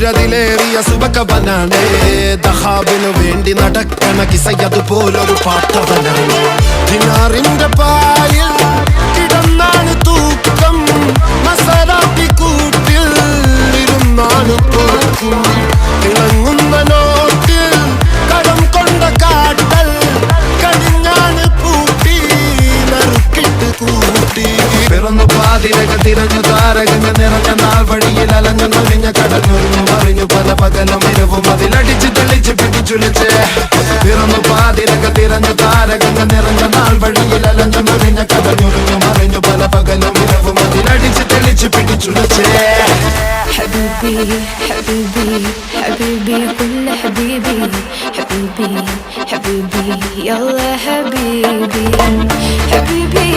സൂര്യതിലേറിയ സുബകവനാണ് ദഹാബിനു വേണ്ടി നടക്കണ കിസയതുപോലൊരു പാട്ടവനാണ് ദിനാറിന്റെ പായിൽ കിടന്നാണ് തൂക്കം മസറാത്തി കൂട്ടിൽ ഇരുന്നാണ് തോക്കും തിളങ്ങുന്ന നോട്ടിൽ കടം കൊണ്ട കാട്ടൽ കടിഞ്ഞാണ് പൂട്ടി നറുക്കിട്ട് കൂട്ടി പിറന്നു പാതിരക തിരഞ്ഞു താരകങ്ങൾ നിറഞ്ഞ നാൾ വഴിയിൽ അലഞ്ഞു നൊലിഞ്ഞ കടഞ്ഞൊരിഞ്ഞു മറിഞ്ഞു പല പകലും ഇരവും അതിലടിച്ച് തെളിച്ച് പിടിച്ചുലിച്ച് പിറന്നു പാതിരക തിരഞ്ഞു താരകങ്ങൾ നിറഞ്ഞ നാൾ വഴിയിൽ അലഞ്ഞു നൊലിഞ്ഞ കടഞ്ഞൊരിഞ്ഞു മറിഞ്ഞു പല പകലും ഇരവും അതിലടിച്ച് തെളിച്ച് പിടിച്ചുലിച്ച് حبيبي حبيبي حبيبي كل حبيبي حبيبي حبيبي يلا حبيبي حبيبي